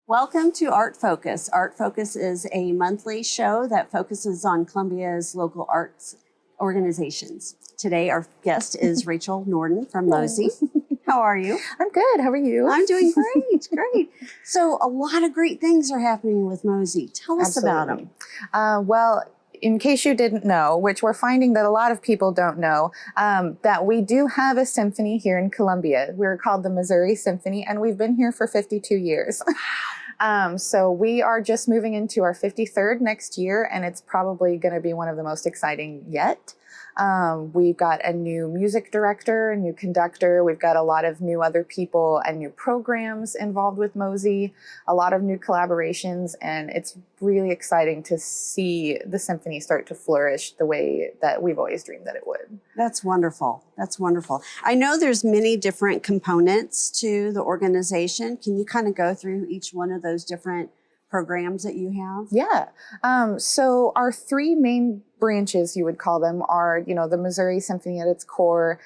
Welcome to Art Focus. Art Focus is a monthly show that focuses on Columbia's local arts organizations. Today, our guest is Rachel Norton from Mosey. How are you? I'm good. How are you? I'm doing great, great. So a lot of great things are happening with Mosey. Tell us about them. Well, in case you didn't know, which we're finding that a lot of people don't know, that we do have a symphony here in Columbia. We're called the Missouri Symphony, and we've been here for 52 years. So we are just moving into our 53rd next year, and it's probably going to be one of the most exciting yet. We've got a new music director, a new conductor. We've got a lot of new other people and new programs involved with Mosey, a lot of new collaborations, and it's really exciting to see the symphony start to flourish the way that we've always dreamed that it would. That's wonderful. That's wonderful. I know there's many different components to the organization. Can you kind of go through each one of those different programs that you have? Yeah. So our three main branches, you would call them, are, the Missouri Symphony at its core,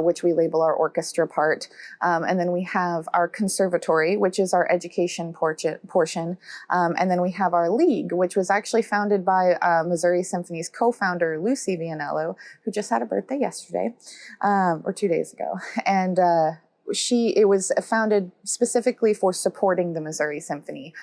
which we label our orchestra part. And then we have our conservatory, which is our education portion. And then we have our league, which was actually founded by Missouri Symphony's co-founder, Lucy Vianello, who just had a birthday yesterday, or 2 days ago. And it was founded specifically for supporting the Missouri Symphony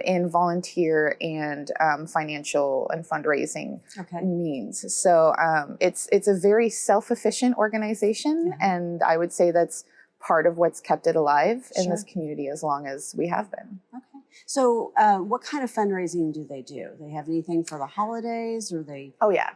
in volunteer and financial and fundraising means. So it's a very self-efficient organization, and I would say that's part of what's kept it alive in this community as long as we have been. Okay. So what kind of fundraising do they do? They have anything for the holidays, or they? Oh yeah.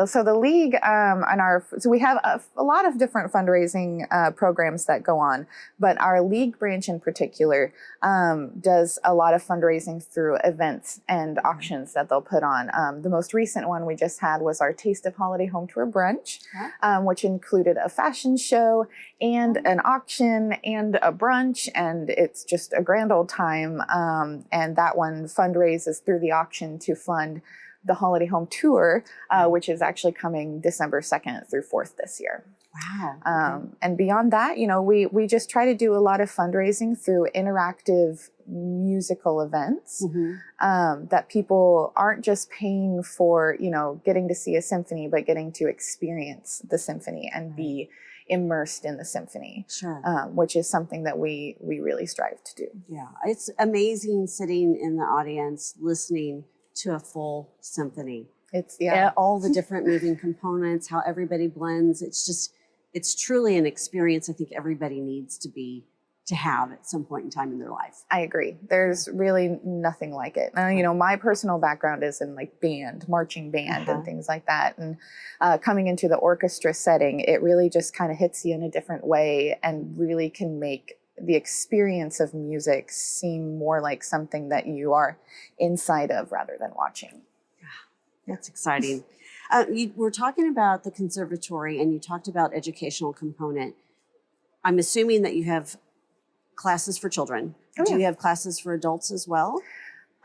So the league so we have a lot of different fundraising programs that go on, but our league branch in particular does a lot of fundraising through events and auctions that they'll put on. The most recent one we just had was our Taste of Holiday Home Tour brunch, which included a fashion show and an auction and a brunch, and it's just a grand old time. And that one fundraises through the auction to fund the Holiday Home Tour, which is actually coming December 2nd through 4th this year. Wow. And beyond that, we just try to do a lot of fundraising through interactive musical events that people aren't just paying for, getting to see a symphony, but getting to experience the symphony and be immersed in the symphony, which is something that we really strive to do. Yeah, it's amazing sitting in the audience listening to a full symphony. It's all the different moving components, how everybody blends. It's truly an experience I think everybody needs to have at some point in time in their life. I agree. There's really nothing like it. My personal background is in marching band and things like that. And coming into the orchestra setting, it really just kind of hits you in a different way and really can make the experience of music seem more like something that you are inside of rather than watching. That's exciting. We're talking about the conservatory, and you talked about educational component. I'm assuming that you have classes for children. Do you have classes for adults as well?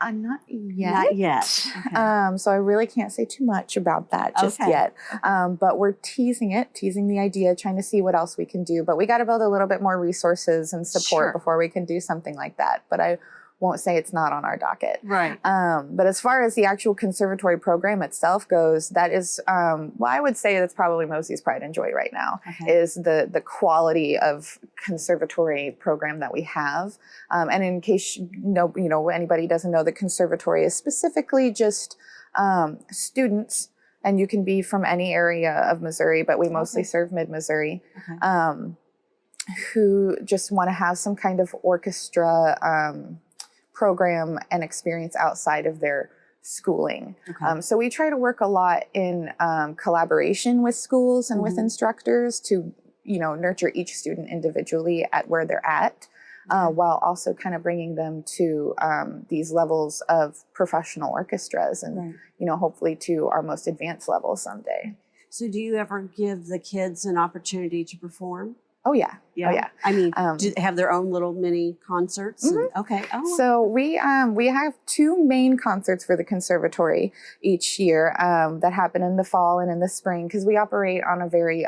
Not yet. Not yet. Okay. So I really can't say too much about that just yet. But we're teasing the idea, trying to see what else we can do. But we got to build a little bit more resources and support before we can do something like that. But I won't say it's not on our docket. Right. But as far as the actual conservatory program itself goes, that is, I would say that's probably Mosey's pride and joy right now, is the quality of conservatory program that we have. And in case anybody doesn't know, the conservatory is specifically just students, and you can be from any area of Missouri, but we mostly serve mid-Missouri, who just want to have some kind of orchestra program and experience outside of their schooling. So we try to work a lot in collaboration with schools and with instructors to, nurture each student individually at where they're at, while also kind of bringing them to these levels of professional orchestras and, hopefully to our most advanced level someday. So do you ever give the kids an opportunity to perform? Oh yeah. Yeah. Oh yeah. I mean, do they have their own little mini concerts? Okay. Oh, So we have two main concerts for the conservatory each year that happen in the fall and in the spring, because we operate on a very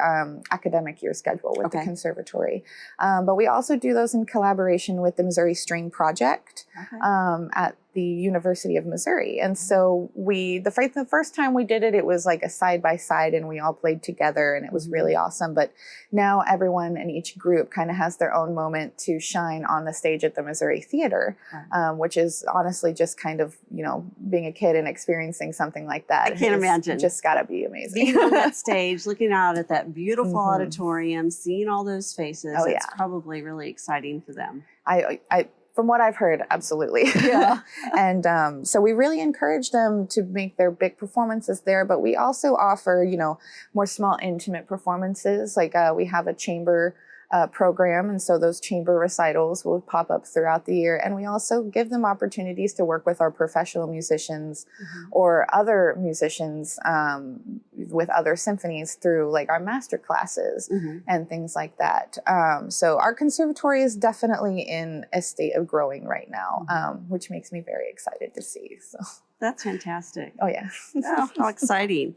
academic year schedule with the conservatory. But we also do those in collaboration with the Missouri String Project at the University of Missouri. And so the first time we did it, it was like a side by side, and we all played together, and it was really awesome. But now everyone in each group kind of has their own moment to shine on the stage at the Missouri Theater, which is honestly just kind of, being a kid and experiencing something like that. I can't imagine. Just gotta be amazing. Being on that stage, looking out at that beautiful auditorium, seeing all those faces, it's probably really exciting for them. I from what I've heard, absolutely. Yeah. And so we really encourage them to make their big performances there, but we also offer, more small, intimate performances. Like we have a chamber program, and so those chamber recitals will pop up throughout the year. And we also give them opportunities to work with our professional musicians or other musicians with other symphonies through like our master classes and things like that. So our conservatory is definitely in a state of growing right now, which makes me very excited to see. So that's fantastic. Oh yeah. Oh, how exciting.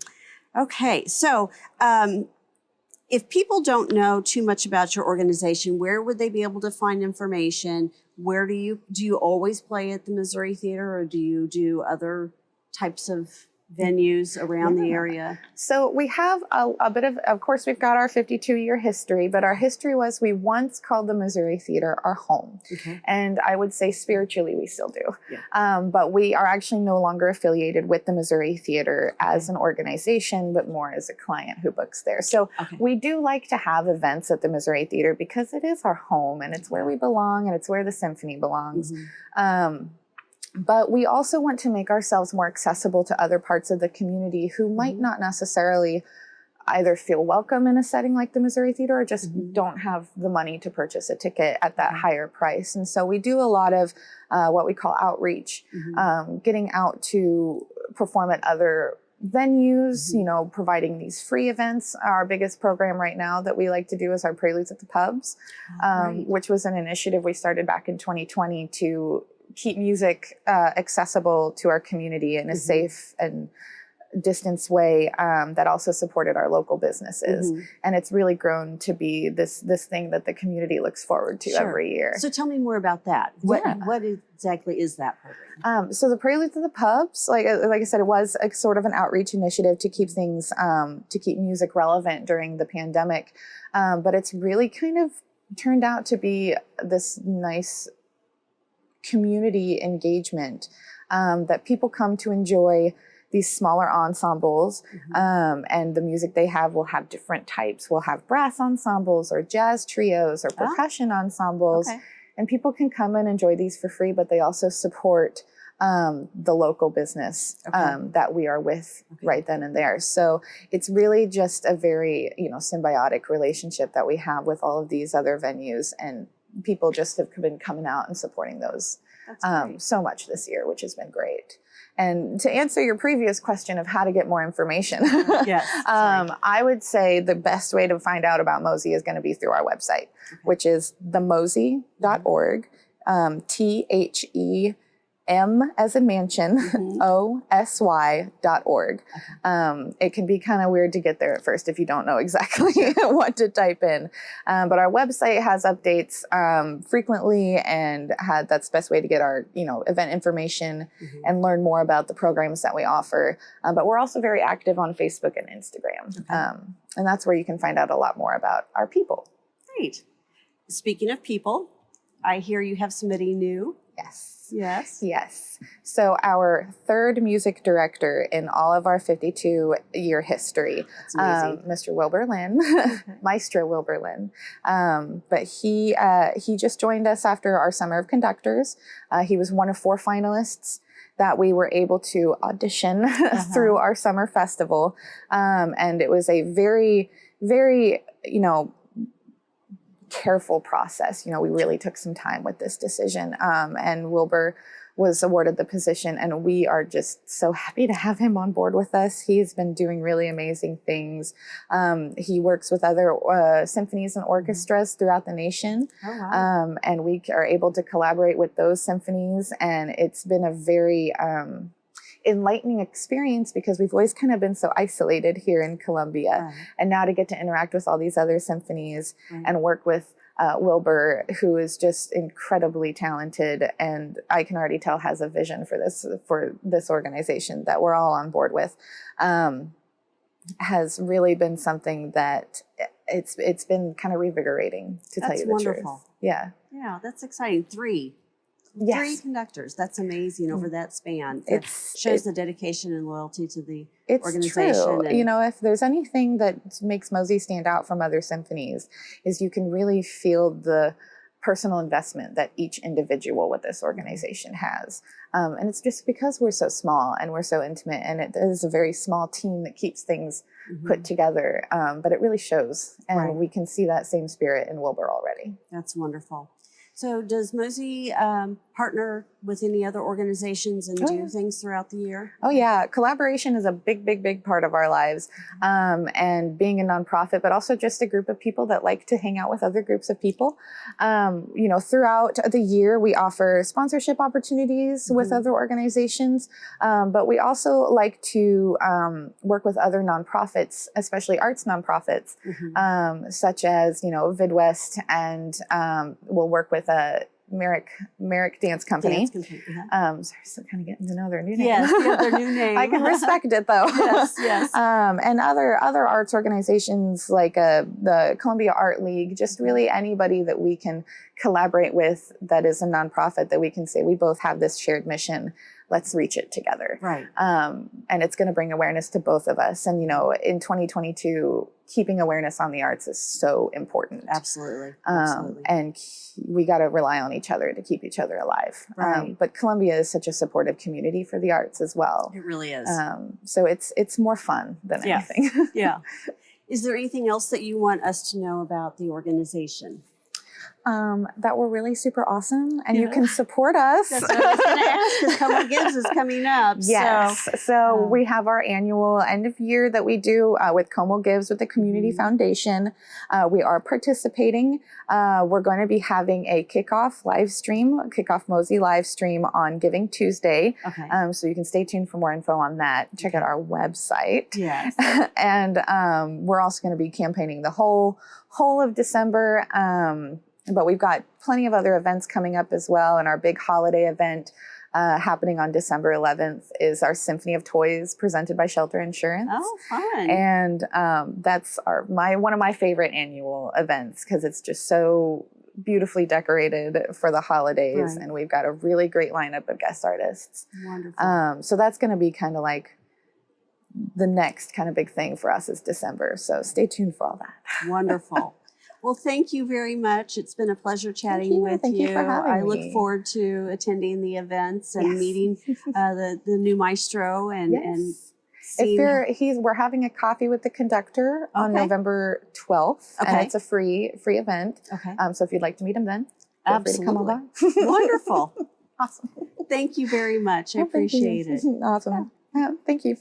Okay, so if people don't know too much about your organization, where would they be able to find information? Where do you always play at the Missouri Theater, or do you do other types of venues around the area? So we have a bit of course, we've got our 52-year history, but our history was we once called the Missouri Theater our home. And I would say spiritually we still do. But we are actually no longer affiliated with the Missouri Theater as an organization, but more as a client who books there. So we do like to have events at the Missouri Theater because it is our home, and it's where we belong, and it's where the symphony belongs. But we also want to make ourselves more accessible to other parts of the community who might not necessarily either feel welcome in a setting like the Missouri Theater, or just don't have the money to purchase a ticket at that higher price. And so we do a lot of what we call outreach, getting out to perform at other venues, providing these free events. Our biggest program right now that we like to do is our Preludes at the Pubs, which was an initiative we started back in 2020 to keep music accessible to our community in a safe and distance way that also supported our local businesses. And it's really grown to be this thing that the community looks forward to every year. So tell me more about that. What exactly is that program? So the Prelude to the Pubs, like I said, it was a sort of an outreach initiative to keep things, to keep music relevant during the pandemic. But it's really kind of turned out to be this nice community engagement that people come to enjoy these smaller ensembles, and the music they have will have different types. We'll have brass ensembles or jazz trios or percussion ensembles, and people can come and enjoy these for free, but they also support the local business that we are with right then and there. So it's really just a very, symbiotic relationship that we have with all of these other venues, and people just have been coming out and supporting those so much this year, which has been great. And to answer your previous question of how to get more information, I would say the best way to find out about Mosey is going to be through our website, which is themosey.org, THEM as in mansion, OSY.org. It can be kind of weird to get there at first if you don't know exactly what to type in. But our website has updates frequently, and that's the best way to get our, event information and learn more about the programs that we offer. But we're also very active on Facebook and Instagram. And that's where you can find out a lot more about our people. Great. Speaking of people, I hear you have somebody new. Yes. So our third music director in all of our 52-year history, Mr. Wilbur Lynn, Maestro Wilbur Lynn. But he just joined us after our Summer of Conductors. He was one of 4 finalists that we were able to audition through our summer festival. And it was a very, very, careful process. We really took some time with this decision. And Wilbur was awarded the position, and we are just so happy to have him on board with us. He's been doing really amazing things. He works with other symphonies and orchestras throughout the nation, Oh, wow. and we are able to collaborate with those symphonies, and it's been a very enlightening experience because we've always kind of been so isolated here in Columbia, Right. and now to get to interact with all these other symphonies Right. and work with Wilbur, who is just incredibly talented, and I can already tell has a vision for this organization that we're all on board with, has really been something that it's been kind of revigorating, to tell That's you the wonderful. truth. Yeah. Yeah, that's exciting. Three Yes. conductors. That's amazing over that span. It shows the dedication and loyalty to the It's organization. true. And You know, if there's anything that makes Mosey stand out from other symphonies, is you can really feel the personal investment that each individual with this organization has. And it's just because we're so small and we're so intimate, and it is a very small team that keeps things put together. But it really shows, and Right. we can see that same spirit in Wilbur already. That's wonderful. So does Mosey partner with any other organizations and do things throughout the year? Oh yeah, collaboration is a big part of our lives, and being a nonprofit, but also just a group of people that like to hang out with other groups of people. You know, throughout the year, we offer sponsorship opportunities with other organizations, but we also like to work with other nonprofits, especially arts nonprofits, such as, you know, Vidwest, and we'll work with a Merrick Dance Company. Dance company. Uh-huh. Sorry, still kind of getting to know their new name. Yes, yeah, their new name. I can respect it though. Yes. And other arts organizations like the Columbia Art League, just really anybody that we can collaborate with that is a nonprofit that we can say we both have this shared mission. Let's reach it together. Right. And it's going to bring awareness to both of us. And, you know, in 2022, keeping awareness on the arts is so important. Absolutely. And we got to rely on each other to keep each other alive. Right. But Columbia is such a supportive community for the arts as well. It really is. So it's more fun than anything. Yeah. Is there anything else that you want us to know about the organization? That we're really super awesome, and you can support us. That's what I was going to ask, because Come On Gives is coming up. Yes. So we have our annual end of year that we do with Como Gives with the Community Foundation. We are participating. We're going to be having a kickoff Mosey live stream on Giving Tuesday. Okay. So you can stay tuned for more info on that. Check out our website. Yes. And we're also going to be campaigning the whole of December. But we've got plenty of other events coming up as well. And our big holiday event happening on December 11th is our Symphony of Toys presented by Shelter Insurance. Oh, fun. And that's one of my favorite annual events, because it's just so beautifully decorated for the holidays. Right. And we've got a really great lineup of guest artists. Wonderful. So that's going to be kind of like the next kind of big thing for us is December. So stay tuned for all that. Wonderful. Well, thank you very much. It's been a pleasure chatting with Thank you for having I me. look forward to attending the events and meeting the new maestro and seeing. We're having a coffee with the conductor on November 12th, and it's a free event. Okay. So if you'd like to meet him then, feel free to come on by. Wonderful. Awesome. Thank you very much. I appreciate it. Awesome. Yeah, thank you.